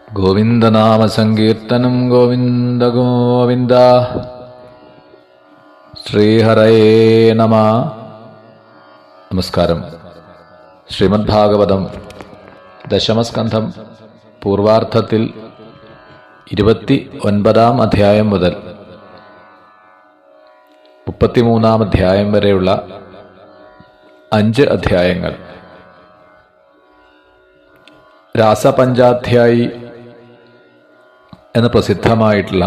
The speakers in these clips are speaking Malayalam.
ഗോവിന്ദനാമസങ്കീർത്തനം ഗോവിന്ദ ഗോവിന്ദ. ശ്രീഹരയേ നമ. നമസ്കാരം. ശ്രീമദ് ഭാഗവതം ദശമസ്കന്ധം പൂർവാർത്ഥത്തിൽ 29-ാം അധ്യായം മുതൽ 33-ാം അധ്യായം വരെയുള്ള 5 അധ്യായങ്ങൾ. രാസപഞ്ചാധ്യായി എന്ന് പ്രസിദ്ധമായിട്ടുള്ള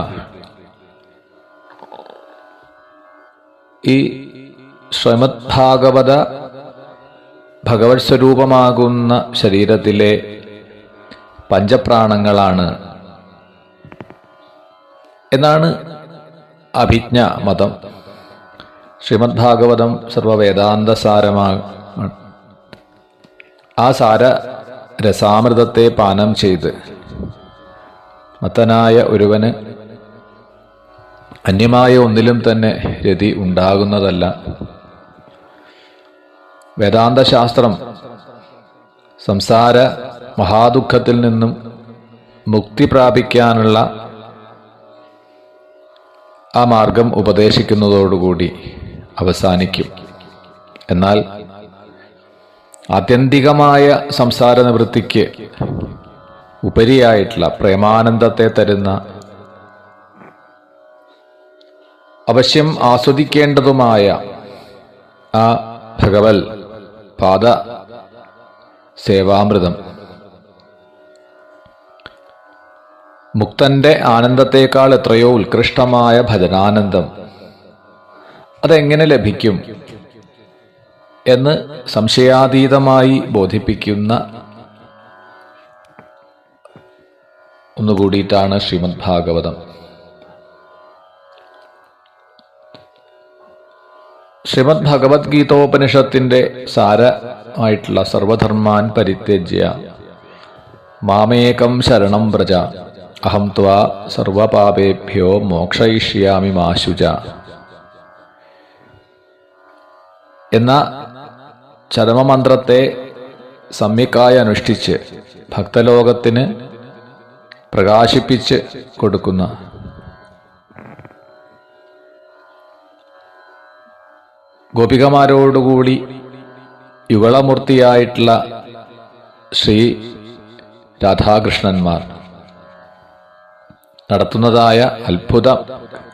ഈ ശ്രീമദ് ഭാഗവത ഭഗവത് സ്വരൂപമാകുന്ന ശരീരത്തിലെ പഞ്ചപ്രാണങ്ങളാണ് എന്നാണ് അഭിജ്ഞ മതം. ശ്രീമദ് ഭാഗവതം സർവവേദാന്തസാരമാണ്. ആ സാര രസാമൃതത്തെ പാനം ചെയ്ത് മത്തനായ ഒരുവന് അന്യമായ ഒന്നിലും തന്നെ രതി ഉണ്ടാകുന്നതല്ല. വേദാന്തശാസ്ത്രം സംസാര മഹാദുഃഖത്തിൽ നിന്നും മുക്തി പ്രാപിക്കാനുള്ള ആ മാർഗം ഉപദേശിക്കുന്നതോടുകൂടി അവസാനിക്കും. എന്നാൽ ആത്യന്തികമായ സംസാര നിവൃത്തിക്ക് ഉപരിയായിട്ടുള്ള പ്രേമാനന്ദത്തെ തരുന്ന, അവശ്യം ആസ്വദിക്കേണ്ടതുമായ ആ ഭഗവൽ പാദ സേവാമൃതം മുക്തന്റെ ആനന്ദത്തേക്കാൾ എത്രയോ ഉത്കൃഷ്ടമായ ഭജനാനന്ദം അതെങ്ങനെ ലഭിക്കും എന്ന് സംശയാതീതമായി ബോധിപ്പിക്കുന്ന ഒന്നുകൂടിയിട്ടാണ് ശ്രീമദ് ഭാഗവതം. ശ്രീമദ് ഭഗവത്ഗീതോപനിഷത്തിന്റെ സാരമായിട്ടുള്ള സർവധർമാൻ പരിത്യജ്യ മാമേകം ശരണം വ്രജ അഹം ത്വാ സർവപാപേഭ്യോ മോക്ഷയിഷ്യാമി മാ ശുച എന്ന ചരമമന്ത്രത്തെ സമ്യക്കായി അനുഷ്ഠിച്ച് ഭക്തലോകത്തിന് പ്രകാശിപ്പിച്ച് കൊടുക്കുന്ന ഗോപികമാരോടുകൂടി യുഗളമൂർത്തിയായിട്ടുള്ള ശ്രീ രാധാകൃഷ്ണന്മാർ നടത്തുന്നതായ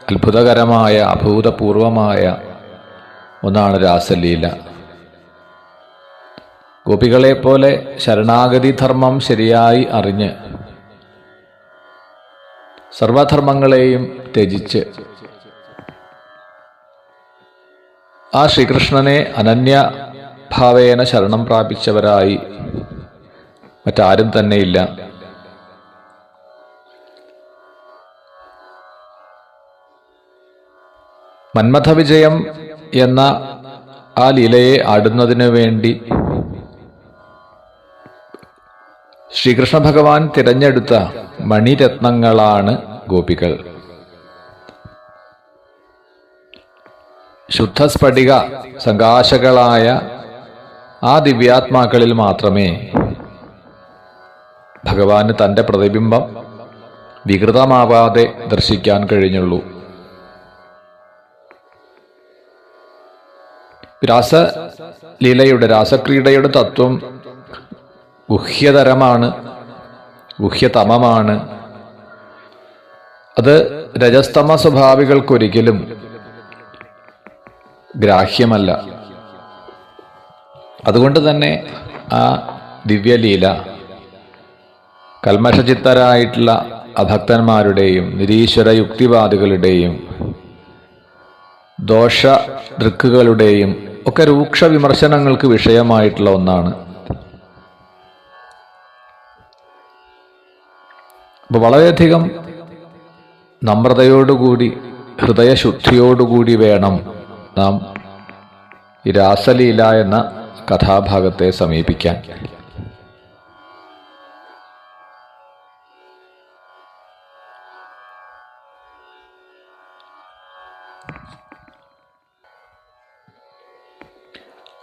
അത്ഭുതകരമായ അഭൂതപൂർവമായ ഒന്നാണ് രാസലീല. ഗോപികളെപ്പോലെ ശരണാഗതി ധർമ്മം ശരിയായി അറിഞ്ഞ് സർവധർമ്മങ്ങളെയും ത്യജിച്ച് ആ ശ്രീകൃഷ്ണനെ അനന്യഭാവേന ശരണം പ്രാപിച്ചവരായി മറ്റാരും തന്നെയില്ല. മന്മഥവിജയം എന്ന ആ ലീലയെ ആടുന്നതിനു വേണ്ടി ശ്രീകൃഷ്ണ ഭഗവാൻ തിരഞ്ഞെടുത്ത മണിരത്നങ്ങളാണ് ഗോപികൾ. ശുദ്ധസ്ഫടിക സങ്കാശകളായ ആ ദിവ്യാത്മാക്കളിൽ മാത്രമേ ഭഗവാന് തൻ്റെ പ്രതിബിംബം വികൃതമാവാതെ ദർശിക്കാൻ കഴിഞ്ഞുള്ളൂ. രാസക്രീഡയുടെ തത്വം ഗുഹ്യതരമാണ്, ഗുഹ്യതമമാണ്. അത് രജസ്തമ സ്വഭാവികൾക്കൊരിക്കലും ഗ്രാഹ്യമല്ല. അതുകൊണ്ട് തന്നെ ആ ദിവ്യലീല കൽമഷചിത്തരായിട്ടുള്ള അഭക്തന്മാരുടെയും നിരീശ്വര യുക്തിവാദികളുടെയും ദോഷ ദൃക്കുകളുടെയും ഒക്കെ രൂക്ഷ വിമർശനങ്ങൾക്ക് വിഷയമായിട്ടുള്ള ഒന്നാണ്. അപ്പോൾ വളരെയധികം നമ്രതയോടുകൂടി ഹൃദയശുദ്ധിയോടുകൂടി വേണം നാം ഈ രാസലീല എന്ന കഥാഭാഗത്തെ സമീപിക്കാൻ.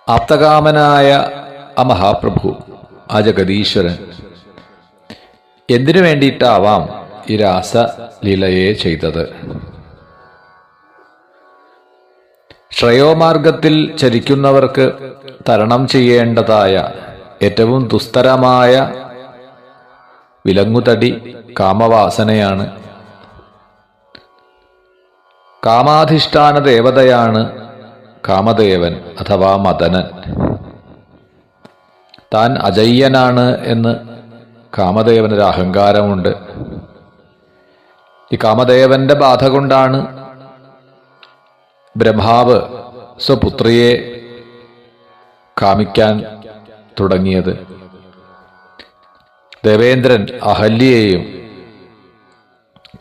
ആപ്തകാമനായ ആ മഹാപ്രഭു, ആ ജഗദീശ്വരൻ എന്തിനു വേണ്ടിയിട്ടാവാം ഈ രാസലീലയെ ചെയ്തത്? ശ്രേയോമാർഗത്തിൽ ചരിക്കുന്നവർക്ക് തരണം ചെയ്യേണ്ടതായ ഏറ്റവും ദുസ്തരമായ വിലങ്ങുതടി കാമവാസനയാണ്. കാമാധിഷ്ഠാന ദേവതയാണ് കാമദേവൻ അഥവാ മദനൻ. താൻ അജയ്യനാണ് എന്ന് കാമദേവനൊരു അഹങ്കാരമുണ്ട്. ഈ കാമദേവന്റെ ബാധ കൊണ്ടാണ് ബ്രഹ്മാവ് സ്വപുത്രിയെ കാമിക്കാൻ തുടങ്ങിയത്. ദേവേന്ദ്രൻ അഹല്യയെയും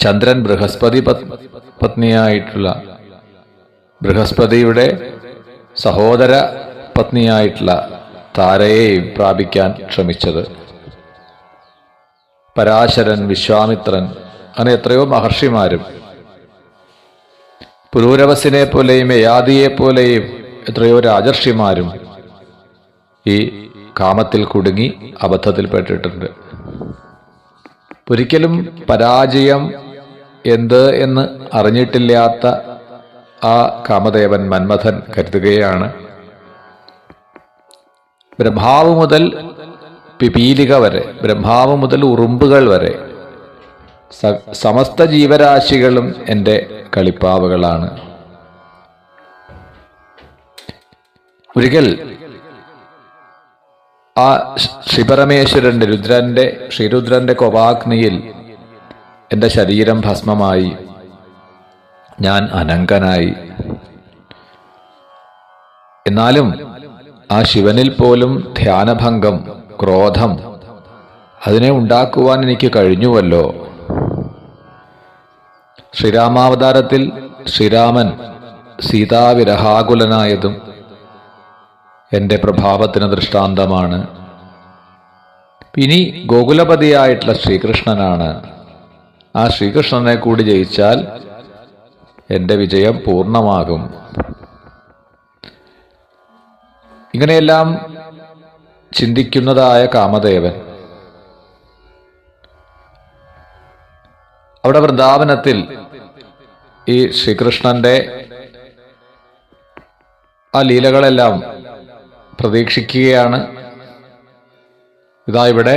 ചന്ദ്രൻ ബൃഹസ്പതി പത്നിയായിട്ടുള്ള ബൃഹസ്പതിയുടെ സഹോദര പത്നിയായിട്ടുള്ള താരയെയും പ്രാപിക്കാൻ ശ്രമിച്ചത്. പരാശരൻ, വിശ്വാമിത്രൻ, അങ്ങനെ എത്രയോ മഹർഷിമാരും പുരൂരവസിനെ പോലെയും യയാതിയെ പോലെയും എത്രയോ രാജർഷിമാരും ഈ കാമത്തിൽ കുടുങ്ങി അബദ്ധത്തിൽപ്പെട്ടിട്ടുണ്ട്. ഒരിക്കലും പരാജയം എന്ത് എന്ന് അറിഞ്ഞിട്ടില്ലാത്ത ആ കാമദേവൻ മന്മഥൻ കരുതുകയാണ്, ബ്രഹ്മാവ് മുതൽ പിപീലിക വരെ, ബ്രഹ്മാവ് മുതൽ ഉറുമ്പുകൾ വരെ സമസ്ത ജീവരാശികളും എൻ്റെ കളിപ്പാവകളാണ്. ഒരിക്കൽ ആ ശ്രീപരമേശ്വരന്റെ ശ്രീരുദ്രന്റെ കോപാഗ്നിയിൽ എൻ്റെ ശരീരം ഭസ്മമായി, ഞാൻ അനങ്കനായി. എന്നാലും ആ ശിവനിൽ പോലും ധ്യാനഭംഗം, ക്രോധം അതിനെ ഉണ്ടാക്കുവാൻ എനിക്ക് കഴിഞ്ഞുവല്ലോ. ശ്രീരാമാവതാരത്തിൽ ശ്രീരാമൻ സീതാവിരഹാകുലനായതും എൻ്റെ പ്രഭാവത്തിന് ദൃഷ്ടാന്തമാണ്. ഇനി ഗോകുലപതിയായിട്ടുള്ള ശ്രീകൃഷ്ണനാണ്. ആ ശ്രീകൃഷ്ണനെ കൂടി ജയിച്ചാൽ എൻ്റെ വിജയം പൂർണ്ണമാകും. ഇങ്ങനെയെല്ലാം ചിന്തിക്കുന്നതായ കാമദേവൻ അവിടെ വൃന്ദാവനത്തിൽ ഈ ശ്രീകൃഷ്ണന്റെ ആ ലീലകളെല്ലാം പ്രതീക്ഷിക്കുകയാണ്. ഇതാ ഇവിടെ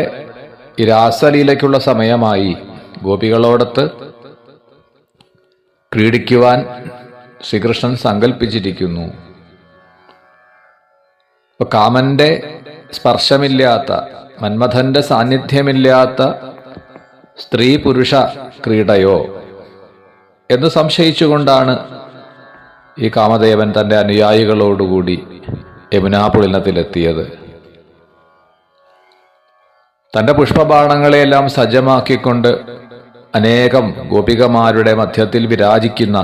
ഈ രാസലീലയ്ക്കുള്ള സമയമായി. ഗോപികളോടൊത്ത് ശ്രീകൃഷ്ണൻ സങ്കല്പിച്ചിരിക്കുന്നു. ഇപ്പൊ കാമന്റെ സ്പർശമില്ലാത്ത, മന്മഥന്റെ സാന്നിധ്യമില്ലാത്ത സ്ത്രീ പുരുഷ ക്രീഡയോ എന്ന് സംശയിച്ചുകൊണ്ടാണ് ഈ കാമദേവൻ തൻ്റെ അനുയായികളോടുകൂടി യമുനാപുളിനത്തിലെത്തിയത്. തൻ്റെ പുഷ്പബാണങ്ങളെയെല്ലാം സജ്ജമാക്കിക്കൊണ്ട് അനേകം ഗോപികമാരുടെ മധ്യത്തിൽ വിരാജിക്കുന്ന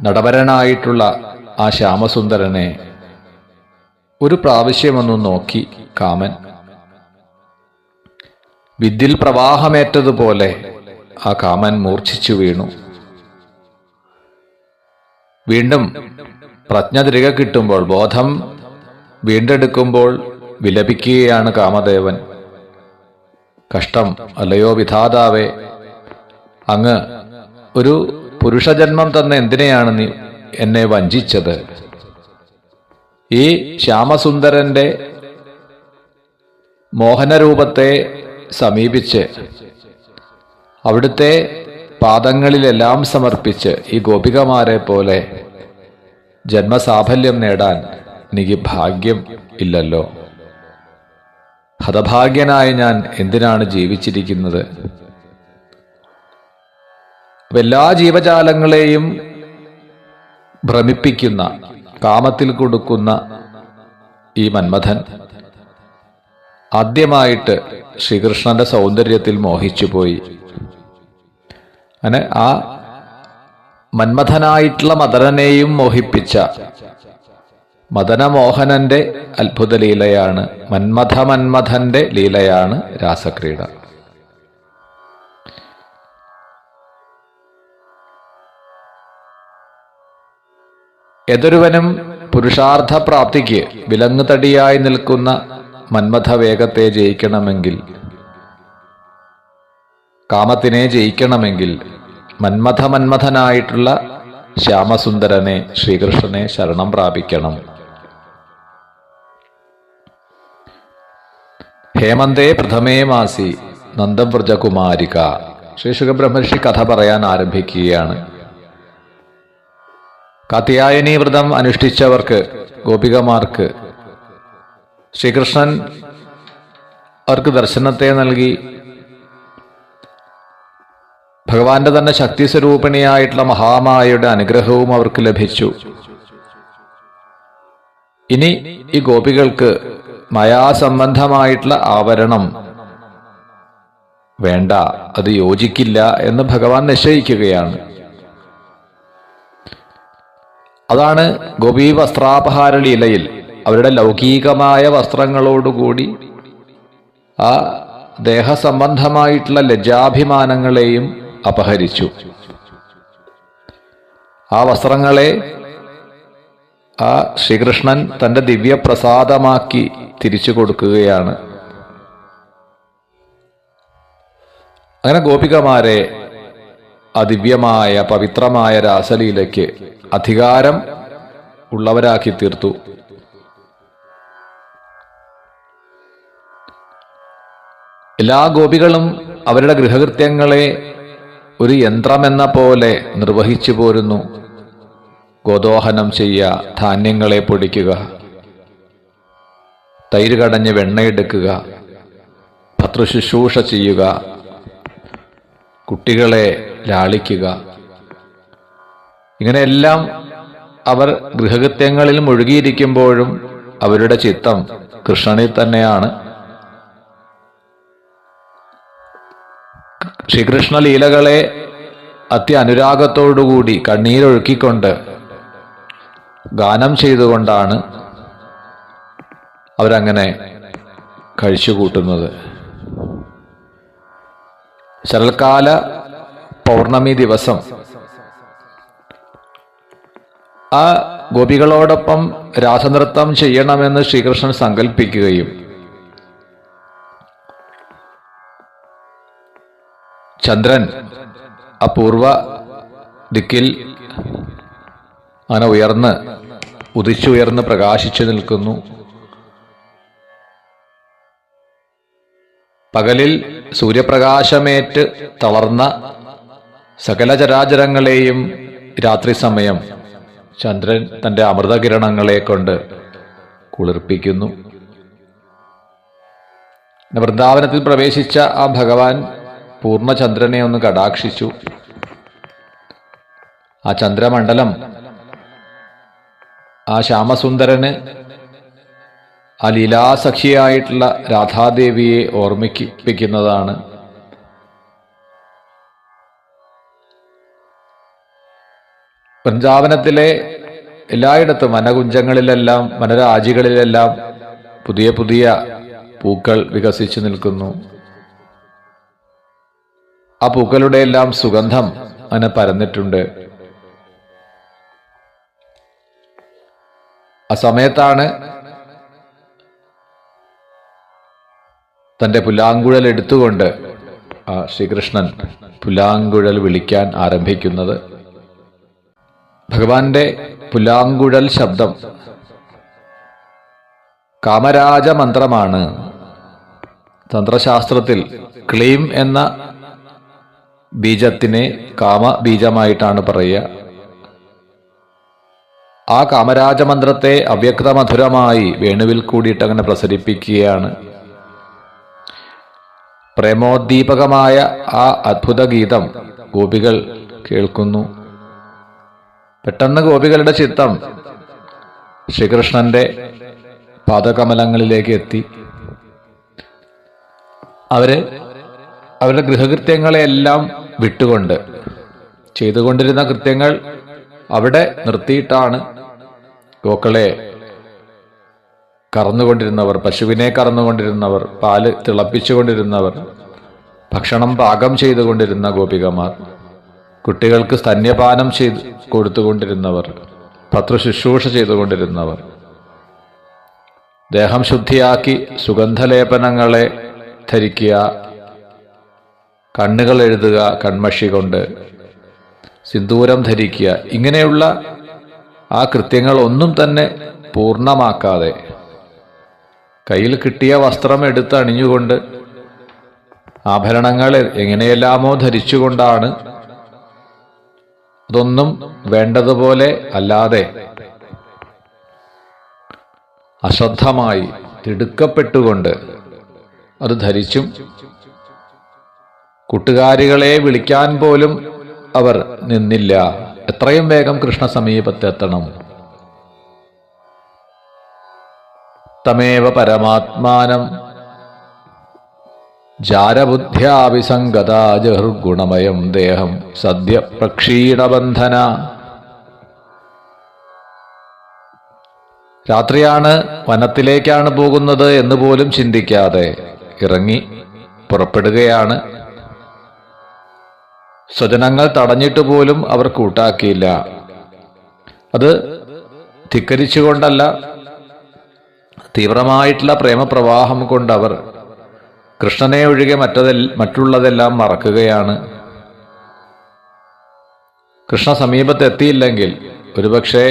നടവരനായിട്ടുള്ള ആ ശ്യാമസുന്ദരനെ ഒരു പ്രാവശ്യമൊന്നു നോക്കി കാമൻ. വിദ്യുൽ പ്രവാഹമേറ്റതുപോലെ ആ കാമൻ മൂർച്ഛിച്ചു വീണു. വീണ്ടും പ്രജ്ഞ തിരികെ കിട്ടുമ്പോൾ, ബോധം വീണ്ടെടുക്കുമ്പോൾ വിലപിക്കുകയാണ് കാമദേവൻ. കഷ്ടം അല്ലയോ വിധാതാവേ, അങ്ങ് ഒരു പുരുഷജന്മം തന്നെ എന്തിനെയാണ് നീ എന്നെ വഞ്ചിച്ചത്? ഈ ശ്യാമസുന്ദരന്റെ മോഹനരൂപത്തെ സമീപിച്ച് അവിടുത്തെ പാദങ്ങളിലെല്ലാം സമർപ്പിച്ച് ഈ ഗോപികമാരെ പോലെ ജന്മസാഫല്യം നേടാൻ എനിക്ക് ഭാഗ്യം ഇല്ലല്ലോ. ഹതഭാഗ്യനായ ഞാൻ എന്തിനാണ് ജീവിച്ചിരിക്കുന്നത്? എല്ലാ ജീവജാലങ്ങളെയും ഭ്രമിപ്പിക്കുന്ന, കാമത്തിൽ കൊടുക്കുന്ന ഈ മന്മഥൻ ആദ്യമായിട്ട് ശ്രീകൃഷ്ണന്റെ സൗന്ദര്യത്തിൽ മോഹിച്ചുപോയി. അങ്ങനെ ആ മന്മഥനായിട്ടുള്ള മദനനെയും മോഹിപ്പിച്ച മദനമോഹനന്റെ അത്ഭുത ലീലയാണ്, മന്മഥന്റെ ലീലയാണ് രാസക്രീഡ. ഏതൊരുവനും പുരുഷാർത്ഥ പ്രാപ്തിക്ക് വിലങ്ങുതടിയായി നിൽക്കുന്ന മന്മഥ വേഗത്തെ ജയിക്കണമെങ്കിൽ കാമത്തിനെ ജയിക്കണമെങ്കിൽ മന്മഥനായിട്ടുള്ള ശ്യാമസുന്ദരനെ, ശ്രീകൃഷ്ണനെ ശരണം പ്രാപിക്കണം. ഹേമന്തേ പ്രഥമേ മാസി നന്ദവ്രജകുമാരിക. ശ്രീ ശുകബ്രഹ്മർഷി കഥ പറയാൻ ആരംഭിക്കുകയാണ്. കാത്യായനീ വ്രതം അനുഷ്ഠിച്ചവർക്ക്, ഗോപികമാർക്ക് ശ്രീകൃഷ്ണൻ അവർക്ക് ദർശനത്തെ നൽകി. ഭഗവാന്റെ തന്നെ ശക്തി സ്വരൂപിണിയായിട്ടുള്ള മഹാമായയുടെ അനുഗ്രഹവും അവർക്ക് ലഭിച്ചു. ഇനി ഈ ഗോപികൾക്ക് മായാസംബന്ധമായിട്ടുള്ള ആവരണം വേണ്ട, അത് യോജിക്കില്ല എന്ന് ഭഗവാൻ നിശ്ചയിക്കുകയാണ്. അതാണ് ഗോപീ വസ്ത്രാപഹാര ലീലയിൽ അവരുടെ ലൗകികമായ വസ്ത്രങ്ങളോടുകൂടി ആ ദേഹസംബന്ധമായിട്ടുള്ള ലജ്ജാഭിമാനങ്ങളെയും അപഹരിച്ചു. ആ വസ്ത്രങ്ങളെ ആ ശ്രീകൃഷ്ണൻ തന്റെ ദിവ്യപ്രസാദമാക്കി തിരിച്ചു കൊടുക്കുകയാണ്. അങ്ങനെ ഗോപികമാരെ ആ ദിവ്യമായ പവിത്രമായ രാസലീലയ്ക്ക് അധികാരം ഉള്ളവരാക്കി തീർത്തു. എല്ലാ ഗോപികളും അവരുടെ ഗൃഹകൃത്യങ്ങളെ ഒരു യന്ത്രമെന്ന പോലെ നിർവഹിച്ചു പോരുന്നു. ഗോദോഹനം ചെയ്യുക, ധാന്യങ്ങളെ പൊടിക്കുക, തൈര് കടഞ്ഞ് വെണ്ണയെടുക്കുക, ഭർതൃശുശ്രൂഷ ചെയ്യുക, കുട്ടികളെ ലാളിക്കുക, ഇങ്ങനെയെല്ലാം അവർ ഗൃഹകൃത്യങ്ങളിൽ മുഴുകിയിരിക്കുമ്പോഴും അവരുടെ ചിത്തം കൃഷ്ണനിൽ തന്നെയാണ്. ശ്രീകൃഷ്ണ ലീലകളെ അത്യനുരാഗത്തോടുകൂടി കണ്ണീരൊഴുക്കിക്കൊണ്ട് ഗാനം ചെയ്തുകൊണ്ടാണ് അവരങ്ങനെ കഴിച്ചുകൂട്ടുന്നത്. ശരൽക്കാല പൗർണമി ദിവസം ആ ഗോപികളോടൊപ്പം രാസനൃത്തം ചെയ്യണമെന്ന് ശ്രീകൃഷ്ണൻ സങ്കല്പിക്കുകയും ചന്ദ്രൻ ആ പൂർവ ദിക്കിൽ അങ്ങനെ ഉദിച്ചുയർന്ന് പ്രകാശിച്ചു നിൽക്കുന്നു. പകലിൽ സൂര്യപ്രകാശമേറ്റ് തളർന്ന സകല ചരാചരങ്ങളെയും രാത്രി സമയം ചന്ദ്രൻ തൻ്റെ അമൃതകിരണങ്ങളെ കൊണ്ട് കുളിർപ്പിക്കുന്നു. വൃന്ദാവനത്തിൽ പ്രവേശിച്ച ആ ഭഗവാൻ പൂർണ്ണചന്ദ്രനെ ഒന്ന് കടാക്ഷിച്ചു. ആ ചന്ദ്രമണ്ഡലം ആ ശ്യാമസുന്ദരന് ആ ലീലാസഖിയായിട്ടുള്ള രാധാദേവിയെ ഓർമ്മിപ്പിക്കുന്നതാണ്. വൃന്ദാവനത്തിലെ എല്ലായിടത്തും വനകുഞ്ചങ്ങളിലെല്ലാം വനരാജികളിലെല്ലാം പുതിയ പുതിയ പൂക്കൾ വികസിച്ചു നിൽക്കുന്നു. ആ പൂക്കളുടെ എല്ലാം സുഗന്ധം അങ്ങനെ പരന്നിട്ടുണ്ട്. ആ സമയത്താണ് തൻ്റെ പുല്ലാങ്കുഴൽ എടുത്തുകൊണ്ട് ആ ശ്രീകൃഷ്ണൻ പുല്ലാങ്കുഴൽ വിളിക്കാൻ ആരംഭിക്കുന്നത്. ഭഗവാന്റെ പുല്ലാങ്കുഴൽ ശബ്ദം കാമരാജ മന്ത്രമാണ്. തന്ത്രശാസ്ത്രത്തിൽ ക്ലീം എന്ന ബീജത്തിനെ കാമബീജമായിട്ടാണ് പറയുക. ആ കാമരാജമന്ത്രത്തെ അവ്യക്തമധുരമായി വേണുവിൽ കൂടിയിട്ട് അങ്ങനെ പ്രസരിപ്പിക്കുകയാണ്. പ്രേമോദ്ദീപകമായ ആ അദ്ഭുത ഗീതം ഗോപികൾ കേൾക്കുന്നു. പെട്ടെന്ന് ഗോപികളുടെ ചിത്തം ശ്രീകൃഷ്ണന്റെ പാദകമലങ്ങളിലേക്ക് എത്തി. അവരുടെ ഗൃഹകൃത്യങ്ങളെയെല്ലാം വിട്ടുകൊണ്ട് ചെയ്തുകൊണ്ടിരുന്ന കൃത്യങ്ങൾ അവിടെ നിർത്തിയിട്ടാണ് ഗോക്കളെ കറന്നുകൊണ്ടിരുന്നവർ, പശുവിനെ കറന്നുകൊണ്ടിരുന്നവർ, പാല് തിളപ്പിച്ചുകൊണ്ടിരുന്നവർ, ഭക്ഷണം പാകം ചെയ്തുകൊണ്ടിരുന്ന ഗോപികമാർ, കുട്ടികൾക്ക് സ്തന്യപാനം കൊടുത്തുകൊണ്ടിരുന്നവർ, ഭർതൃശുശ്രൂഷ ചെയ്തുകൊണ്ടിരുന്നവർ, ദേഹം ശുദ്ധിയാക്കി സുഗന്ധലേപനങ്ങളെ ധരിക്കുക, കണ്ണുകൾ എഴുതുക കൺമഷി കൊണ്ട്, സിന്ദൂരം ധരിക്കുക, ഇങ്ങനെയുള്ള ആ കൃത്യങ്ങൾ ഒന്നും തന്നെ പൂർണ്ണമാക്കാതെ കയ്യിൽ കിട്ടിയ വസ്ത്രം എടുത്ത് അണിഞ്ഞുകൊണ്ട് ആഭരണങ്ങൾ എങ്ങനെയെല്ലാമോ ധരിച്ചുകൊണ്ടാണ്, അതൊന്നും വേണ്ടതുപോലെ അല്ലാതെ അശ്രദ്ധമായി തിടുക്കപ്പെട്ടുകൊണ്ട് അത് ധരിച്ചും കൂട്ടുകാരികളെ വിളിക്കാൻ പോലും അവർ നിന്നില്ല. എത്രയും വേഗം കൃഷ്ണ സമീപത്തെത്തണം. തമേവ പരമാത്മാനം ജാരബുദ്ധ്യാവിസംഗതാ ജഹുർഗുണമയം ദേഹം സദ്യ പ്രക്ഷീണബന്ധന. രാത്രിയാണ്, വനത്തിലേക്കാണ് പോകുന്നത് എന്ന് പോലും ചിന്തിക്കാതെ ഇറങ്ങി പുറപ്പെടുകയാണ്. സ്വജനങ്ങൾ തടഞ്ഞിട്ട് പോലും അവർ കൂട്ടാക്കിയില്ല. അത് ധിക്കരിച്ചുകൊണ്ടല്ല, തീവ്രമായിട്ടുള്ള പ്രേമപ്രവാഹം കൊണ്ടവർ കൃഷ്ണനെ ഒഴികെ മറ്റുള്ളതെല്ലാം മറക്കുകയാണ്. കൃഷ്ണ സമീപത്തെത്തിയില്ലെങ്കിൽ ഒരുപക്ഷെ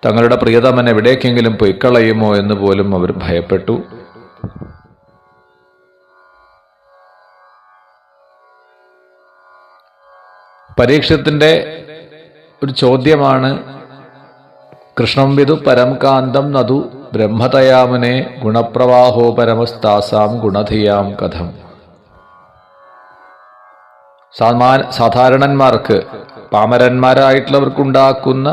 തങ്ങളുടെ പ്രിയതമൻ എവിടേക്കെങ്കിലും പൊയ്ക്കളയുമോ എന്ന് പോലും അവർ ഭയപ്പെട്ടു. പരീക്ഷത്തിന്റെ ഒരു ചോദ്യമാണ്, കൃഷ്ണം വിദു പരം കാന്തം നതു ബ്രഹ്മതയാമുനെ ഗുണപ്രവാഹോ പരമസ്താസാം ഗുണധിയാം കഥം. സാധാരണന്മാർക്ക്, പാമരന്മാരായിട്ടുള്ളവർക്കുണ്ടാക്കുന്ന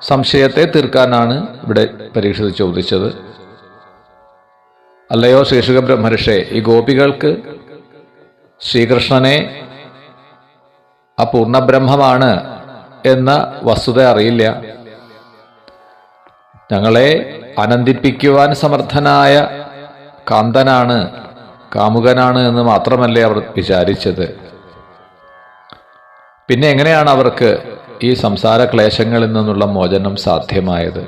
സംശയത്തെ തീർക്കാനാണ് ഇവിടെ പരീക്ഷിച്ച് ചോദിച്ചത്. അല്ലയോ ശ്രീശുക ബ്രഹ്മർഷേ, ഈ ഗോപികൾക്ക് ശ്രീകൃഷ്ണനെ ആ പൂർണ്ണബ്രഹ്മമാണ് എന്ന വസ്തുത അറിയില്ല. ഞങ്ങളെ ആനന്ദിപ്പിക്കുവാൻ സമർത്ഥനായ കാന്തനാണ്, കാമുകനാണ് എന്ന് മാത്രമല്ലേ അവർ വിചാരിച്ചത്. പിന്നെ എങ്ങനെയാണ് അവർക്ക് ഈ സംസാര ക്ലേശങ്ങളിൽ നിന്നുള്ള മോചനം സാധ്യമായത്?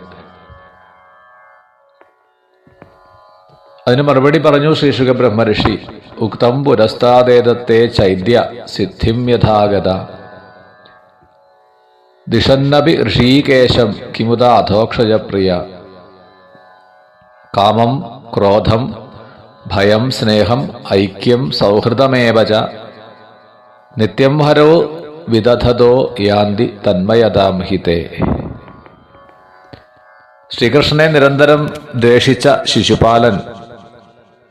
അതിന് മറുപടി പറഞ്ഞു ശ്രീശുക ബ്രഹ്മർഷി. ഉക്തം പുരസ്താദേതത്തെ ചൈദ്യ സിദ്ധിം യഥാഗത ദിഷന്നപി ഋഷീകേശം കിമുത അധോക്ഷജപ്രിയ. കാമം ക്രോധം ഭയം സ്നേഹം ഐക്യം സൗഹൃദമേവച നിത്യം ഹരോ വിദധതോ യാന്തി തന്മയതാം ഹിതേ. ശ്രീകൃഷ്ണനെ നിരന്തരം ദ്വേഷിച്ച ശിശുപാലൻ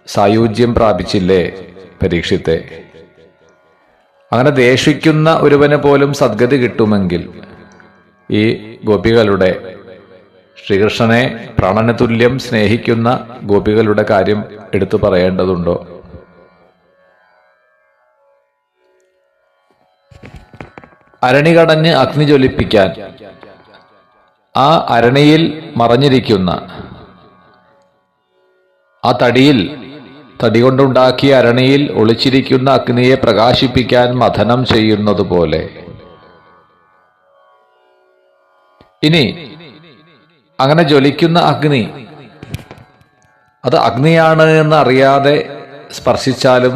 സായുജ്യം പ്രാപിച്ചില്ലേ പരീക്ഷിത്തെ? അങ്ങനെ ദ്വേഷിക്കുന്ന ഒരുവന് പോലും സദ്ഗതി കിട്ടുമെങ്കിൽ ഈ ഗോപികളുടെ, ശ്രീകൃഷ്ണനെ പ്രാണനതുല്യം സ്നേഹിക്കുന്ന ഗോപികളുടെ കാര്യം എടുത്തു പറയേണ്ടതുണ്ടോ? അരണി കടഞ്ഞ് അഗ്നി ജ്വലിപ്പിക്കാൻ ആ അരണിയിൽ മറഞ്ഞിരിക്കുന്ന ആ തടി കൊണ്ടുണ്ടാക്കിയ അരണിയിൽ ഒളിച്ചിരിക്കുന്ന അഗ്നിയെ പ്രകാശിപ്പിക്കാൻ മഥനം ചെയ്യുന്നത് പോലെ ഇനി അങ്ങനെ ജ്വലിക്കുന്ന അഗ്നി, അത് അഗ്നിയാണ് എന്ന് അറിയാതെ സ്പർശിച്ചാലും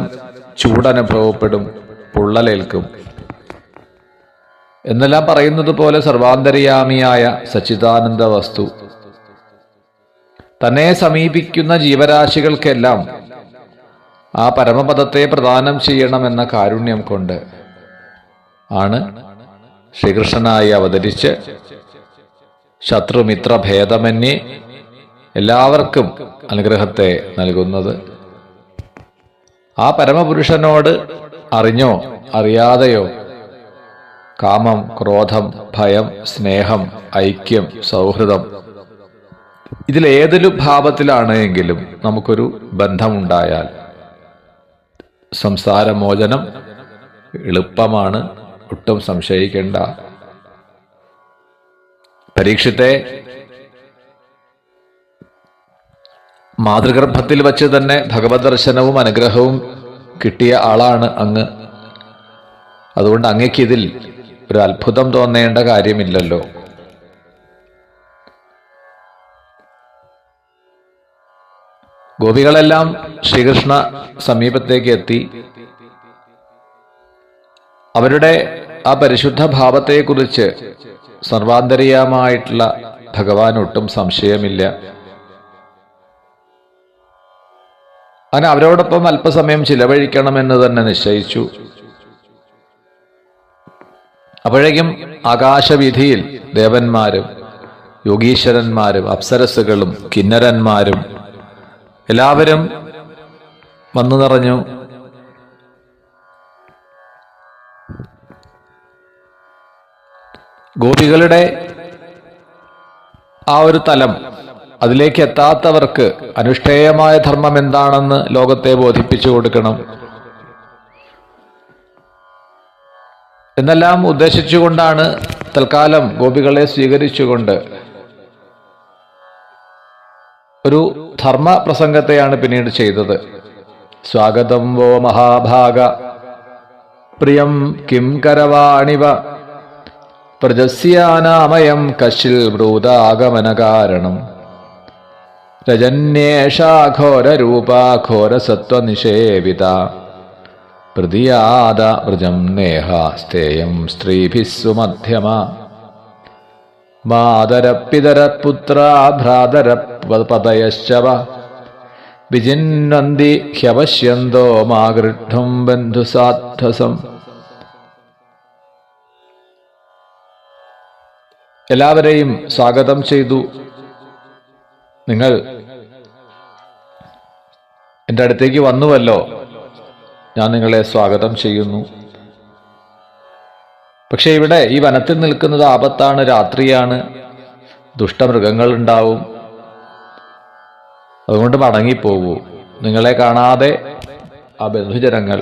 ചൂടനുഭവപ്പെടും, പൊള്ളലേൽക്കും എന്നെല്ലാം പറയുന്നത് പോലെ സർവാന്തര്യാമിയായ സച്ചിദാനന്ദ വസ്തു തന്നെ സമീപിക്കുന്ന ജീവരാശികൾക്കെല്ലാം ആ പരമപദത്തെ പ്രദാനം ചെയ്യണമെന്ന കാരുണ്യം കൊണ്ട് ആണ് ശ്രീകൃഷ്ണനായി അവതരിച്ച് ശത്രുമിത്ര ഭേദമന്യേ എല്ലാവർക്കും അനുഗ്രഹത്തെ നൽകുന്നത്. ആ പരമപുരുഷനോട് അറിഞ്ഞോ അറിയാതെയോ കാമം ക്രോധം ഭയം സ്നേഹം ഐക്യം സൗഹൃദം ഇതിലേതൊരു ഭാവത്തിലാണ് എങ്കിലും നമുക്കൊരു ബന്ധമുണ്ടായാൽ സംസാരമോചനം എളുപ്പമാണ്, ഒട്ടും സംശയിക്കേണ്ട. പരീക്ഷത്തെ മാതൃഗർഭത്തിൽ വച്ച് തന്നെ ഭഗവത് ദർശനവും അനുഗ്രഹവും കിട്ടിയ ആളാണ് അങ്ങ്. അതുകൊണ്ട് അങ്ങയ്ക്കിതിൽ ഒരു അത്ഭുതം തോന്നേണ്ട കാര്യമില്ലല്ലോ. ഗോപികളെല്ലാം ശ്രീകൃഷ്ണ സമീപത്തേക്ക് എത്തി. അവരുടെ ആ പരിശുദ്ധ ഭാവത്തെക്കുറിച്ച് സർവാന്തരീയമായിട്ടുള്ള ഭഗവാൻ ഒട്ടും സംശയമില്ല. അങ്ങനെ അവരോടൊപ്പം അല്പസമയം ചിലവഴിക്കണമെന്ന് തന്നെ നിശ്ചയിച്ചു. അപ്പോഴേക്കും ആകാശവീഥിയിൽ ദേവന്മാരും യോഗീശ്വരന്മാരും അപ്സരസ്സുകളും കിന്നരന്മാരും എല്ലാവരും വന്നു നിറഞ്ഞു. ഗോപികളുടെ ആ ഒരു തലം, അതിലേക്ക് എത്താത്തവർക്ക് അനുഷ്ഠേയമായ ധർമ്മം എന്താണെന്ന് ലോകത്തെ ബോധിപ്പിച്ചു കൊടുക്കണം എന്നെല്ലാം ഉദ്ദേശിച്ചുകൊണ്ടാണ് തൽക്കാലം ഗോപികളെ സ്വീകരിച്ചുകൊണ്ട് ഒരു ധർമ്മ പ്രസംഗത്തെയാണ് പിന്നീട് ചെയ്തത്. സ്വാഗതം വോ മഹാഭാഗ പ്രിയം കിം കരവാണിവ പ്രജസ്യാനാമയം കശിൽ ബ്രൂതാഗമന കാരണം രജന്യേഷാഘോരൂപാഘോരസത്വനിഷേവിത പ്രതിയാദ വ്രജം നേഹ സ്ഥേയം സ്ത്രീഭിः സുമധ്യമ മാതരപിതരപുത്രാ ഭ്രാതരപതയശ്ചവ വിജിന്വന്തി ഹ്യവശ്യന്തോ മാഗൃഢും ബന്ധുസാധ്വസം. എല്ലാവരെയും സ്വാഗതം ചെയ്തു. നിങ്ങൾ എൻ്റെ അടുത്തേക്ക് വന്നുവല്ലോ, ഞാൻ നിങ്ങളെ സ്വാഗതം ചെയ്യുന്നു. പക്ഷെ ഇവിടെ ഈ വനത്തിൽ നിൽക്കുന്നത് ആപത്താണ്, രാത്രിയാണ്, ദുഷ്ടമൃഗങ്ങൾ ഉണ്ടാവും, അതുകൊണ്ട് മടങ്ങിപ്പോകൂ. നിങ്ങളെ കാണാതെ ആ ബന്ധുജനങ്ങൾ,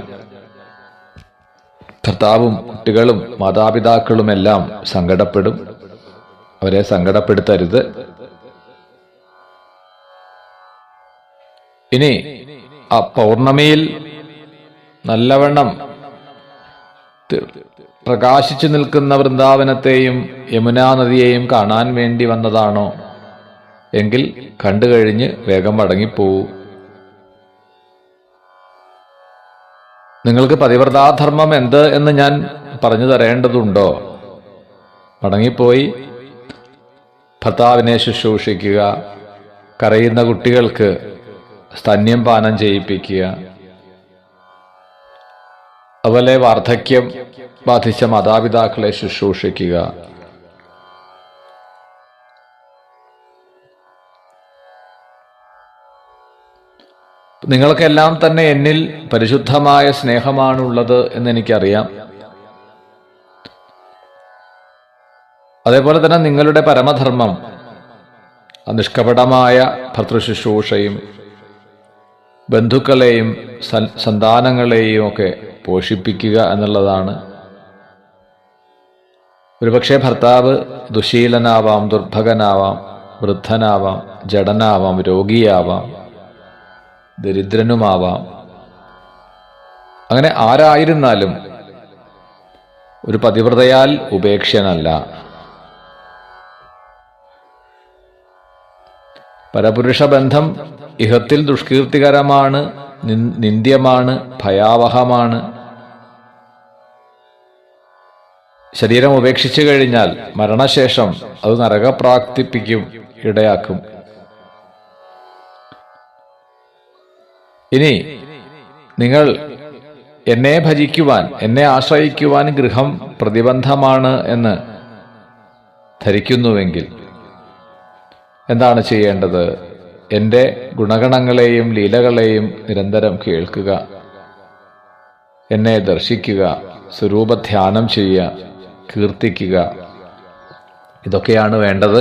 ഭർത്താവും കുട്ടികളും മാതാപിതാക്കളുമെല്ലാം സങ്കടപ്പെടും. അവരെ സങ്കടപ്പെടുത്തരുത്. ഇനി ആ പൗർണമിയിൽ നല്ലവണ്ണം പ്രകാശിച്ചു നിൽക്കുന്ന വൃന്ദാവനത്തെയും യമുനാ നദിയെയും കാണാൻ വേണ്ടി വന്നതാണോ എങ്കിൽ കണ്ടു കഴിഞ്ഞ് വേഗം മടങ്ങിപ്പോവൂ. നിങ്ങൾക്ക് പതിവ്രതാധർമ്മം എന്ത് എന്ന് ഞാൻ പറഞ്ഞു തരേണ്ടതുണ്ടോ? മടങ്ങിപ്പോയി ഭർത്താവിനെ ശുശ്രൂഷിക്കുക, കരയുന്ന കുട്ടികൾക്ക് സ്തന്യം പാനം ചെയ്യിപ്പിക്കുക, അതുപോലെ വാർദ്ധക്യം ബാധിച്ച മാതാപിതാക്കളെ ശുശ്രൂഷിക്കുക. നിങ്ങൾക്കെല്ലാം തന്നെ എന്നിൽ പരിശുദ്ധമായ സ്നേഹമാണുള്ളത് എന്നെനിക്കറിയാം. അതേപോലെ തന്നെ നിങ്ങളുടെ പരമധർമ്മം നിഷ്കപടമായ ഭർതൃശുശ്രൂഷയും ബന്ധുക്കളെയും സന്താനങ്ങളെയും ഒക്കെ പോഷിപ്പിക്കുക എന്നുള്ളതാണ്. ഒരുപക്ഷെ ഭർത്താവ് ദുശീലനാവാം, ദുർഭകനാവാം, വൃദ്ധനാവാം, ജഡനാവാം, രോഗിയാവാം, ദരിദ്രനുമാവാം. അങ്ങനെ ആരായിരുന്നാലും ഒരു പതിവ്രതയാൽ ഉപേക്ഷ്യനല്ല. പരപുരുഷ ബന്ധം ഇഹത്തിൽ ദുഷ്കീർത്തികരമാണ്, നിന്ദ്യമാണ്, ഭയാവഹമാണ്. ശരീരം ഉപേക്ഷിച്ചു കഴിഞ്ഞാൽ മരണശേഷം അത് നരകപ്രാപ്തിപ്പിക്കും, ഇടയാക്കും. ഇനി നിങ്ങൾ എന്നെ ഭജിക്കുവാൻ, എന്നെ ആശ്രയിക്കുവാൻ ഗൃഹം പ്രതിബന്ധമാണ് എന്ന് ധരിക്കുന്നുവെങ്കിൽ എന്താണ് ചെയ്യേണ്ടത്? എൻ്റെ ഗുണഗണങ്ങളെയും ലീലകളെയും നിരന്തരം കേൾക്കുക, എന്നെ ദർശിക്കുക, സ്വരൂപധ്യാനം ചെയ്യുക, കീർത്തിക്കുക. ഇതൊക്കെയാണ് വേണ്ടത്.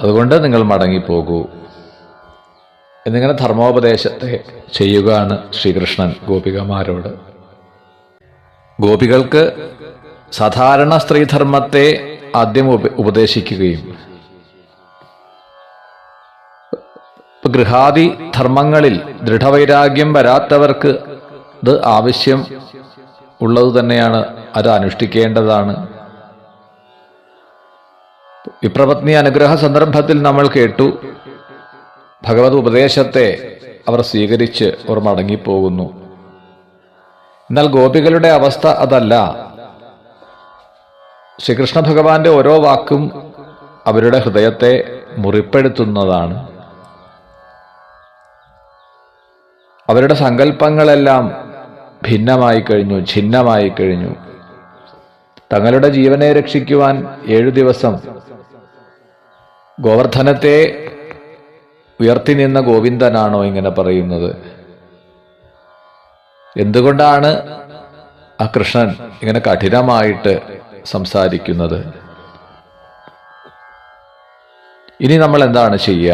അതുകൊണ്ട് നിങ്ങൾ മടങ്ങിപ്പോകൂ എന്നിങ്ങനെ ധർമ്മോപദേശത്തെ ചെയ്യുകയാണ് ശ്രീകൃഷ്ണൻ ഗോപികമാരോട്. ഗോപികൾക്ക് സാധാരണ സ്ത്രീധർമ്മത്തെ ആദ്യം ഉപദേശിക്കുകയും ഗൃഹാദി ധർമ്മങ്ങളിൽ ദൃഢവൈരാഗ്യം വരാത്തവർക്ക് ഇത് ആവശ്യം ഉള്ളത് തന്നെയാണ്, അത് അനുഷ്ഠിക്കേണ്ടതാണ്. വിപ്രപത്നി അനുഗ്രഹ സന്ദർഭത്തിൽ നമ്മൾ കേട്ടു, ഭഗവത് ഉപദേശത്തെ അവർ സ്വീകരിച്ച് അവർ മടങ്ങിപ്പോകുന്നു. എന്നാൽ ഗോപികളുടെ അവസ്ഥ അതല്ല. ശ്രീകൃഷ്ണ ഭഗവാന്റെ ഓരോ വാക്കും അവരുടെ ഹൃദയത്തെ മുറിപ്പെടുത്തുന്നതാണ്. അവരുടെ സങ്കല്പങ്ങളെല്ലാം ഭിന്നമായി കഴിഞ്ഞു, ഛിന്നമായി കഴിഞ്ഞു. തങ്ങളുടെ ജീവനെ രക്ഷിക്കുവാൻ 7 ദിവസം ഗോവർദ്ധനത്തെ ഉയർത്തി നിന്ന ഗോവിന്ദനാണോ ഇങ്ങനെ പറയുന്നത്? എന്തുകൊണ്ടാണ് ആ കൃഷ്ണൻ ഇങ്ങനെ കഠിനമായിട്ട് സംസാരിക്കുന്നത്? ഇനി നമ്മൾ എന്താണ് ചെയ്യുക?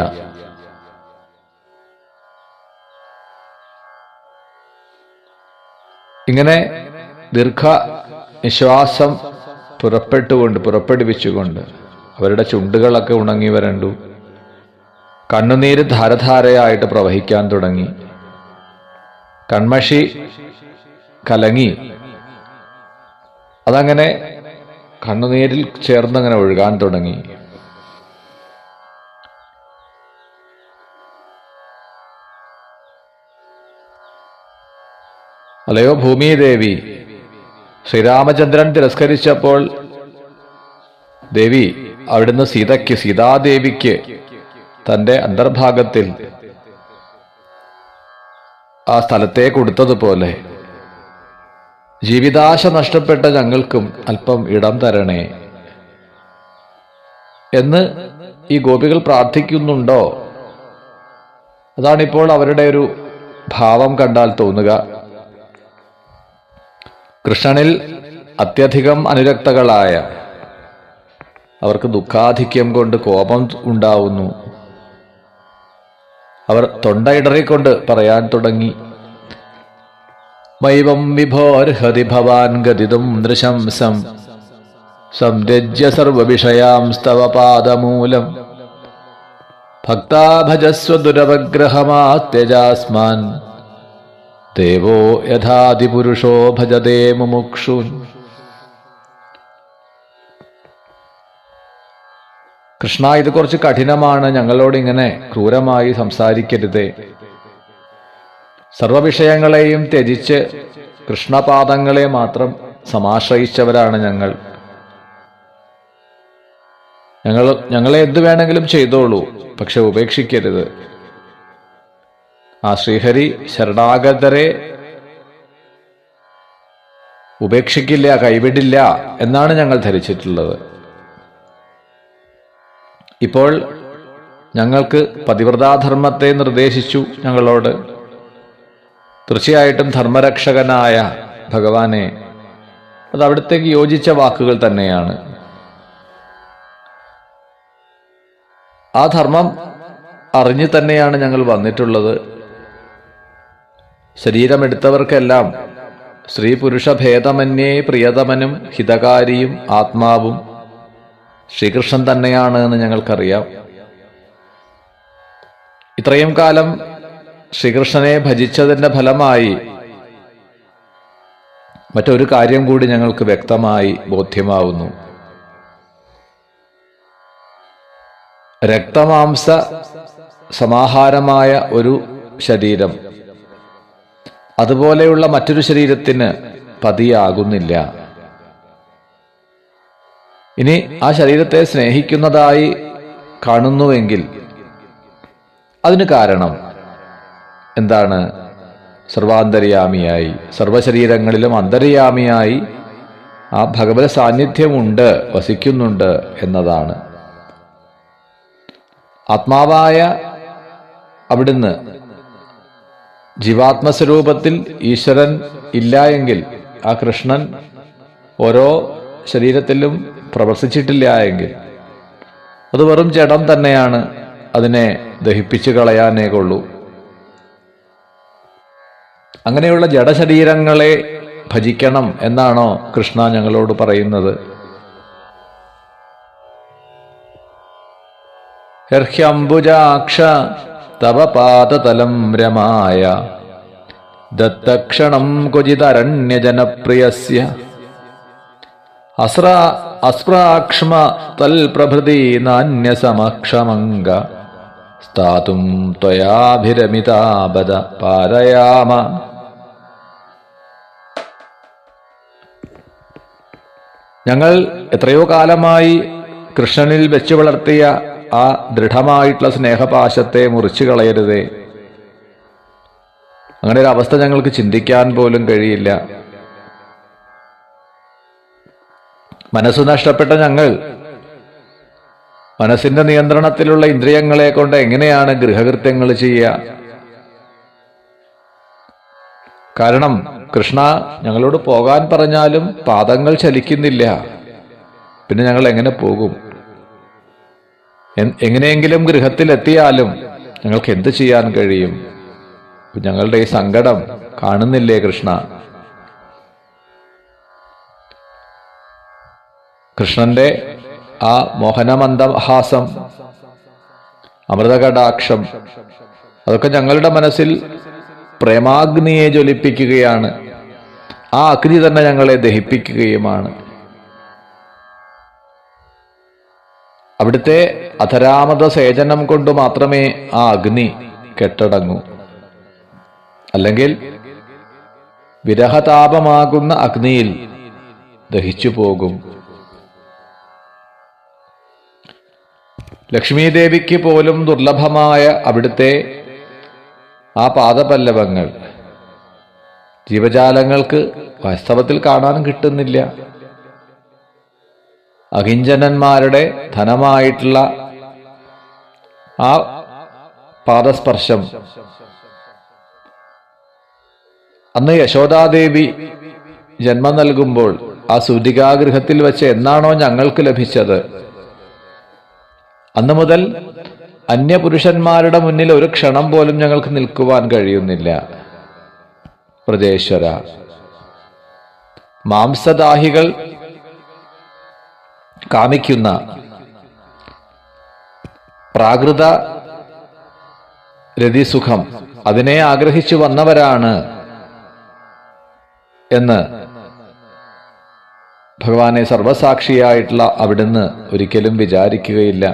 ഇങ്ങനെ ദീർഘ നിശ്വാസം പുറപ്പെടുവിച്ചുകൊണ്ട് അവരുടെ ചുണ്ടുകളൊക്കെ ഉണങ്ങി വരണ്ടു. കണ്ണുനീര് ധാരധാരയായിട്ട് പ്രവഹിക്കാൻ തുടങ്ങി. കൺമഷി കലങ്ങി അതങ്ങനെ കണ്ണുനീരിൽ ചേർന്നങ്ങനെ ഒഴുകാൻ തുടങ്ങി. അല്ലയോ ഭൂമിദേവി, ശ്രീരാമചന്ദ്രൻ തിരസ്കരിച്ചപ്പോൾ ദേവി അവിടുന്ന് സീതാദേവിക്ക് തൻ്റെ അന്തർഭാഗത്തിൽ ആ സ്ഥലത്തെ കൊടുത്തതുപോലെ ജീവിതാശ നഷ്ടപ്പെട്ട ഞങ്ങൾക്കും അല്പം ഇടം തരണേ എന്ന് ഈ ഗോപികൾ പ്രാർത്ഥിക്കുന്നുണ്ടോ? അതാണിപ്പോൾ അവരുടെ ഒരു ഭാവം കണ്ടാൽ തോന്നുക. കൃഷ്ണനിൽ അത്യധികം അനുരക്തകളായ അവർക്ക് ദുഃഖാധിക്യം കൊണ്ട് കോപം ഉണ്ടാവുന്നു. അവർ തൊണ്ടയിടറിക്കൊണ്ട് പറയാൻ തുടങ്ങി, മൈവം വിഭോർഹതി ഭവാൻ ഗതിതും നൃശംസം സംരജ്യ സർവവിഷയാംസ്തവ പാദമൂലം ഭക്താ ഭജസ്വ ദുരവഗ്രഹമാത്യജാസ്മാൻ ദേവോ യഥാതിപുരുഷോ ഭജതേ മുമുക്ഷൂൻ. കൃഷ്ണ, ഇത് കുറച്ച് കഠിനമാണ്, ഞങ്ങളോട് ഇങ്ങനെ ക്രൂരമായി സംസാരിക്കരുതേ. സർവവിഷയങ്ങളെയും ത്യജിച്ച് കൃഷ്ണപാദങ്ങളെ മാത്രം സമാശ്രയിച്ചവരാണ് ഞങ്ങളെ എന്തു വേണമെങ്കിലും ചെയ്തോളൂ, പക്ഷെ ഉപേക്ഷിക്കരുത്. ആ ശ്രീഹരി ശരണാഗതരെ ഉപേക്ഷിക്കില്ല, കൈവിടില്ല എന്നാണ് ഞങ്ങൾ ധരിച്ചിട്ടുള്ളത്. ഇപ്പോൾ ഞങ്ങൾക്ക് പതിവ്രതാധർമ്മത്തെ നിർദ്ദേശിച്ചു ഞങ്ങളോട്. തീർച്ചയായിട്ടും ധർമ്മരക്ഷകനായ ഭഗവാനെ, അത് അവിടത്തേക്ക് യോജിച്ച വാക്കുകൾ തന്നെയാണ്. ആ ധർമ്മം അറിഞ്ഞു തന്നെയാണ് ഞങ്ങൾ വന്നിട്ടുള്ളത്. ശരീരമെടുത്തവർക്കെല്ലാം സ്ത്രീ പുരുഷ ഭേദമന്യേ പ്രിയതമനും ഹിതകാരിയും ആത്മാവും ശ്രീകൃഷ്ണൻ തന്നെയാണ് എന്ന് ഞങ്ങൾക്കറിയാം. ഇത്രയും കാലം ശ്രീകൃഷ്ണനെ ഭജിച്ചതിൻ്റെ ഫലമായി മറ്റൊരു കാര്യം കൂടി ഞങ്ങൾക്ക് വ്യക്തമായി ബോധ്യമാവുന്നു. രക്തമാംസ സമാഹാരമായ ഒരു ശരീരം അതുപോലെയുള്ള മറ്റൊരു ശരീരത്തിന് പതിയാകുന്നില്ല. ഇനി ആ ശരീരത്തെ സ്നേഹിക്കുന്നതായി കാണുന്നുവെങ്കിൽ അതിന് കാരണം എന്താണ്? സർവാന്തര്യാമിയായി, സർവശരീരങ്ങളിലും അന്തര്യാമിയായി ആ ഭഗവത് സാന്നിധ്യമുണ്ട്, വസിക്കുന്നുണ്ട് എന്നതാണ്. ആത്മാവായ അവിടുന്ന് ജീവാത്മസ്വരൂപത്തിൽ ഈശ്വരൻ ഇല്ല എങ്കിൽ, ആ കൃഷ്ണൻ ഓരോ ശരീരത്തിലും പ്രവർത്തിച്ചിട്ടില്ല എങ്കിൽ അത് വെറും ജഡം തന്നെയാണ്. അതിനെ ദഹിപ്പിച്ചു കളയാനേ കൊള്ളൂ. അങ്ങനെയുള്ള ജഡശരീരങ്ങളെ ഭജിക്കണം എന്നാണോ കൃഷ്ണ ഞങ്ങളോട് പറയുന്നത്? ഹർഹ്യംബുജാക്ഷ തവ പാദതലം രമായ ദത്തക്ഷണം ക്വചിതരണ്യജനപ്രിയസ്യ അസ്പ്രാക്ഷ്മ തൽപ്രഭൃതി നാന്യസമക്ഷമംഗ സ്ഥാതും ത്വയാഭിരമിതാബദ പാരയാമ. ഞങ്ങൾ എത്രയോ കാലമായി കൃഷ്ണനിൽ വെച്ചു വളർത്തിയ ആ ദൃഢമായിട്ടുള്ള സ്നേഹപാശത്തെ മുറിച്ചു കളയരുതേ. അങ്ങനെ ഒരു അവസ്ഥ ഞങ്ങൾക്ക് ചിന്തിക്കാൻ പോലും കഴിയില്ല. മനസ്സ് നഷ്ടപ്പെട്ട ഞങ്ങൾ മനസ്സിന്റെ നിയന്ത്രണത്തിലുള്ള ഇന്ദ്രിയങ്ങളെ കൊണ്ട് എങ്ങനെയാണ് ഗൃഹകൃത്യങ്ങൾ ചെയ്യുക? കാരണം കൃഷ്ണ ഞങ്ങളോട് പോകാൻ പറഞ്ഞാലും പാദങ്ങൾ ചലിക്കുന്നില്ല. പിന്നെ ഞങ്ങൾ എങ്ങനെ പോകും? എങ്ങനെയെങ്കിലും ഗൃഹത്തിലെത്തിയാലും ഞങ്ങൾക്ക് എന്ത് ചെയ്യാൻ കഴിയും? ഞങ്ങളുടെ ഈ സങ്കടം കാണുന്നില്ലേ കൃഷ്ണ? കൃഷ്ണന്റെ ആ മോഹനമന്ദഹാസം, അമൃതകടാക്ഷം, അതൊക്കെ ഞങ്ങളുടെ മനസ്സിൽ പ്രേമാഗ്നിയെ ജ്വലിപ്പിക്കുകയാണ്. ആ അഗ്നി തന്നെ ഞങ്ങളെ ദഹിപ്പിക്കുകയുമാണ്. അവിടുത്തെ അധരാമൃത സേചനം കൊണ്ട് മാത്രമേ ആ അഗ്നി കെട്ടടങ്ങൂ. അല്ലെങ്കിൽ വിരഹതാപമാകുന്ന അഗ്നിയിൽ ദഹിച്ചു പോകും. ലക്ഷ്മീദേവിക്ക് പോലും ദുർലഭമായ അവിടുത്തെ ആ പാദപല്ലവങ്ങൾ ജീവജാലങ്ങൾക്ക് വാസ്തവത്തിൽ കാണാൻ കിട്ടുന്നില്ല. അകിഞ്ചനന്മാരുടെ ധനമായിട്ടുള്ള ആ പാദസ്പർശം അന്ന് യശോദാദേവി ജന്മം നൽകുമ്പോൾ ആ സൂതികാഗൃഹത്തിൽ വെച്ച് എന്നാണോ ഞങ്ങൾക്ക് ലഭിച്ചത്, അന്നു മുതൽ അന്യപുരുഷന്മാരുടെ മുന്നിൽ ഒരു ക്ഷണം പോലും ഞങ്ങൾക്ക് നിൽക്കുവാൻ കഴിയുന്നില്ല. പ്രജേശ്വര, മാംസദാഹികൾ കാമിക്കുന്ന പ്രാകൃത രതിസുഖം അതിനെ ആഗ്രഹിച്ചു വന്നവരാണ് എന്ന് ഭഗവാനെ സർവസാക്ഷിയായിട്ടുള്ള അവിടുന്ന് ഒരിക്കലും വിചാരിക്കുകയില്ല.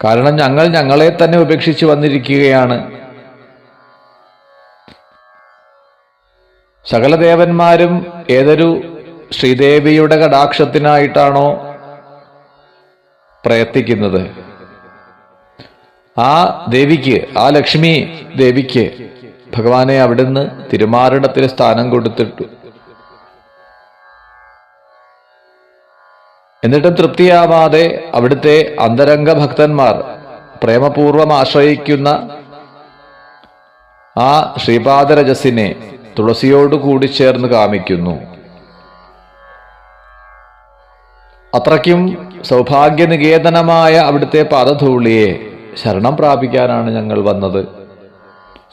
കാരണം ഞങ്ങൾ ഞങ്ങളെ തന്നെ ഉപേക്ഷിച്ചു വന്നിരിക്കുകയാണ്. സകലദേവന്മാരും ഏതൊരു ശ്രീദേവിയുടെ കടാക്ഷത്തിനായിട്ടാണോ പ്രയത്നിക്കുന്നത്, ആ ദേവിക്ക്, ആ ലക്ഷ്മി ദേവിക്ക് ഭഗവാനെ അവിടുന്ന് തിരുമാറിടത്തിൽ സ്ഥാനം കൊടുത്തിട്ടു. എന്നിട്ടും തൃപ്തിയാവാതെ അവിടുത്തെ അന്തരംഗ ഭക്തന്മാർ പ്രേമപൂർവം ആശ്രയിക്കുന്ന ആ ശ്രീപാദരജസിനെ തുളസിയോട് കൂടി ചേർന്ന് കാമിക്കുന്നു. അത്രയ്ക്കും സൗഭാഗ്യനികേതനമായ അവിടുത്തെ പാദധൂളിയെ ശരണം പ്രാപിക്കാനാണ് ഞങ്ങൾ വന്നത്.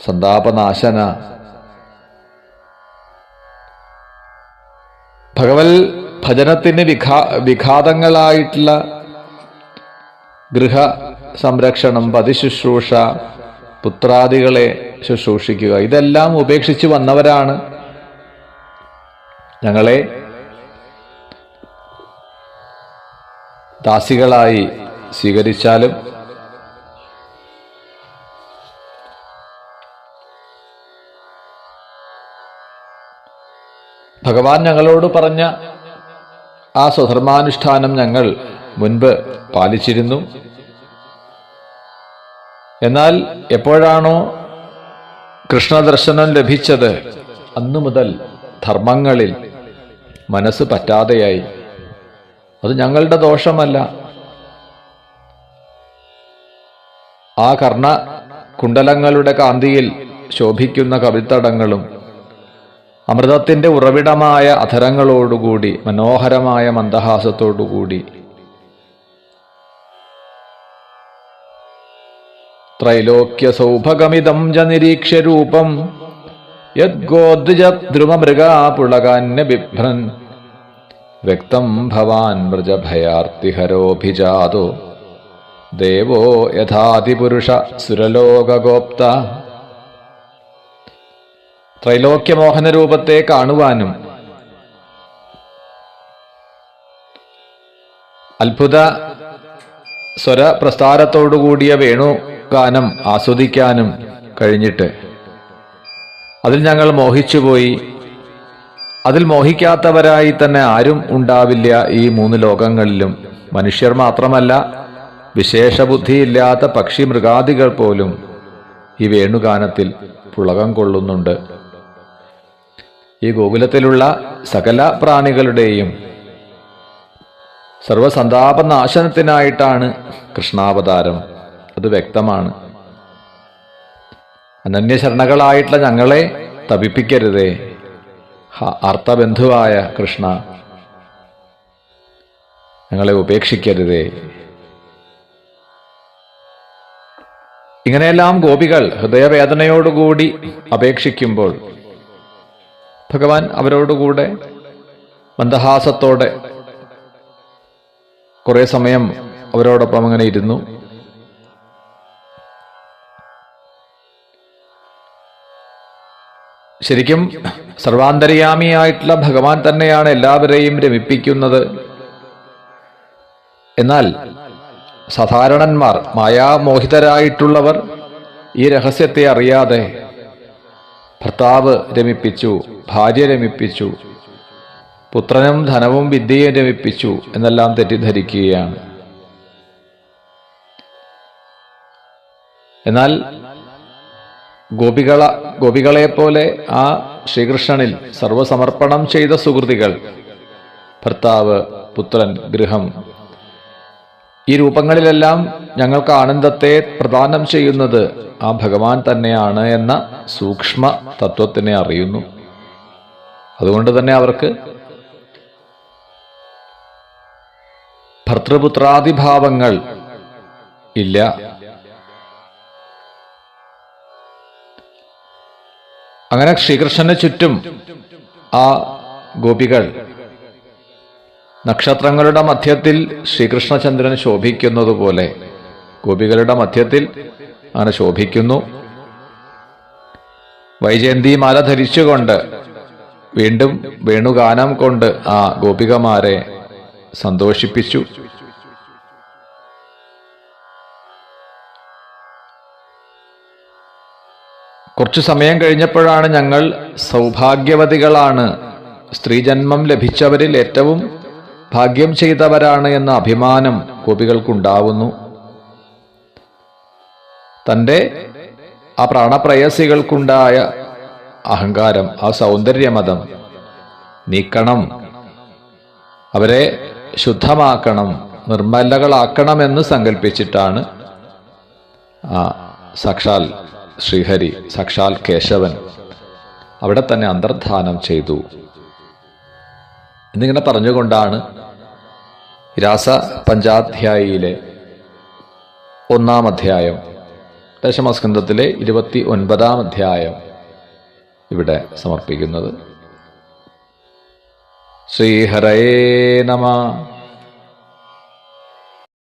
സന്താപനാശന, ഭഗവത് ഭജനത്തിന് വിഘാതങ്ങളായിട്ടുള്ള ഗൃഹ സംരക്ഷണം, പതിശുശ്രൂഷ, പുത്രാദികളെ ശുശ്രൂഷിക്കുക, ഇതെല്ലാം ഉപേക്ഷിച്ച് വന്നവരാണ്. ഞങ്ങളെ ദാസികളായി സ്വീകരിച്ചാലും ഭഗവാൻ ഞങ്ങളോട് പറഞ്ഞ ആ സ്വധർമാനുഷ്ഠാനം ഞങ്ങൾ മുൻപ് പാലിച്ചിരുന്നു. എന്നാൽ എപ്പോഴാണോ കൃഷ്ണദർശനം ലഭിച്ചത് അന്നു മുതൽ ധർമ്മങ്ങളിൽ മനസ്സ് പറ്റാതെയായി. അത് ഞങ്ങളുടെ ദോഷമല്ല. ആ കർണ കുണ്ടലങ്ങളുടെ കാന്തിയിൽ ശോഭിക്കുന്ന കവിത്തടങ്ങളും അമൃതത്തിന്റെ ഉറവിടമായ അധരങ്ങളോടുകൂടി മനോഹരമായ മന്ദഹാസത്തോടുകൂടി ത്രൈലോക്യ സൗഭഗമിതം ജ നിരീക്ഷ്യ രൂപം യദ്ഗോദ്വിജദ്രുമമൃഗാ പുളകാന്യ ബിഭ്രൻ വ്യക്തം ഭവാൻ വ്രജഭയാർത്തിഹരോഭിജാതോ ദേവോ യഥാതിപുരുഷ സുരലോകഗോപ്ത. ത്രൈലോക്യമോഹന രൂപത്തെ കാണുവാനും അത്ഭുത സ്വരപ്രസ്ഥാരത്തോടുകൂടിയ വേണുഗാനം ആസ്വദിക്കാനും കഴിഞ്ഞിട്ട് അതിൽ ഞങ്ങൾ മോഹിച്ചുപോയി. അതിൽ മോഹിക്കാത്തവരായി തന്നെ ആരും ഉണ്ടാവില്ല ഈ മൂന്ന് ലോകങ്ങളിലും. മനുഷ്യർ മാത്രമല്ല, വിശേഷബുദ്ധിയില്ലാത്ത പക്ഷി മൃഗാദികൾ പോലും ഈ വേണുഗാനത്തിൽ പുളകം കൊള്ളുന്നുണ്ട്. ഈ ഗോകുലത്തിലുള്ള സകല പ്രാണികളുടെയും സർവസന്താപനാശനത്തിനായിട്ടാണ് കൃഷ്ണാവതാരം. അത് വ്യക്തമാണ്. അനന്യശരണകളായിട്ടുള്ള ഞങ്ങളെ തപിപ്പിക്കരുതേ അർത്ഥബന്ധുവായ കൃഷ്ണ, ഞങ്ങളെ ഉപേക്ഷിക്കരുതേ. ഇങ്ങനെയെല്ലാം ഗോപികൾ ഹൃദയവേദനയോടുകൂടി അപേക്ഷിക്കുമ്പോൾ ഭഗവാൻ അവരോടുകൂടെ മന്ദഹാസത്തോടെ കുറെ സമയം അവരോടൊപ്പം അങ്ങനെ ഇരുന്നു. ശരിക്കും സർവാന്തര്യാമിയായിട്ടുള്ള ഭഗവാൻ തന്നെയാണ് എല്ലാവരെയും രമിപ്പിക്കുന്നത്. എന്നാൽ സാധാരണന്മാർ, മായാമോഹിതരായിട്ടുള്ളവർ ഈ രഹസ്യത്തെ അറിയാതെ ഭർത്താവ് രമിപ്പിച്ചു, ഭാര്യ രമിപ്പിച്ചു, പുത്രനും ധനവും വിദ്യയും രമിപ്പിച്ചു എന്നെല്ലാം തെറ്റിദ്ധരിക്കുകയാണ്. എന്നാൽ ഗോപികളെപ്പോലെ ആ ശ്രീകൃഷ്ണനിൽ സർവസമർപ്പണം ചെയ്ത സുഹൃതികൾ, ഭർത്താവ്, പുത്രൻ, ഗൃഹം, ഈ രൂപങ്ങളിലെല്ലാം ഞങ്ങൾക്ക് ആനന്ദത്തെ പ്രദാനം ചെയ്യുന്നത് ആ ഭഗവാൻ തന്നെയാണ് എന്ന സൂക്ഷ്മ തത്വത്തിനെ അറിയുന്നു. അതുകൊണ്ട് തന്നെ അവർക്ക് ഭർതൃപുത്രാദിഭാവങ്ങൾ ഇല്ല. അങ്ങനെ ശ്രീകൃഷ്ണന് ചുറ്റും ആ ഗോപികൾ നക്ഷത്രങ്ങളുടെ മധ്യത്തിൽ ശ്രീകൃഷ്ണചന്ദ്രൻ ശോഭിക്കുന്നത് പോലെ ഗോപികളുടെ മധ്യത്തിൽ അങ്ങനെ ശോഭിക്കുന്നു. വൈജയന്തിമാല ധരിച്ചുകൊണ്ട് വീണ്ടും വേണുഗാനം കൊണ്ട് ആ ഗോപികമാരെ സന്തോഷിപ്പിച്ചു. കുറച്ചു സമയം കഴിഞ്ഞപ്പോഴാണ് ഞങ്ങൾ സൗഭാഗ്യവതികളാണ്, സ്ത്രീജന്മം ലഭിച്ചവരിൽ ഏറ്റവും ഭാഗ്യം ചെയ്തവരാണ് എന്ന അഭിമാനം ഗോപികൾക്കുണ്ടാവുന്നു. തൻ്റെ ആ പ്രാണപ്രയസികൾക്കുണ്ടായ അഹങ്കാരം, ആ സൗന്ദര്യമതം നീക്കണം, അവരെ ശുദ്ധമാക്കണം, നിർമ്മലകളാക്കണമെന്ന് സങ്കല്പിച്ചിട്ടാണ് സാക്ഷാൽ ശ്രീഹരി, സാക്ഷാൽ കേശവൻ അവിടെ തന്നെ അന്തർധാനം ചെയ്തു എന്നിങ്ങനെ പറഞ്ഞുകൊണ്ടാണ് രാസ പഞ്ചാധ്യായിയിലെ 1-ാം അധ്യായം, ദശമസ്കന്ധത്തിലെ 29-ാം അധ്യായം ഇവിടെ സമർപ്പിക്കുന്നത്. ശ്രീഹരയേ നമഃ.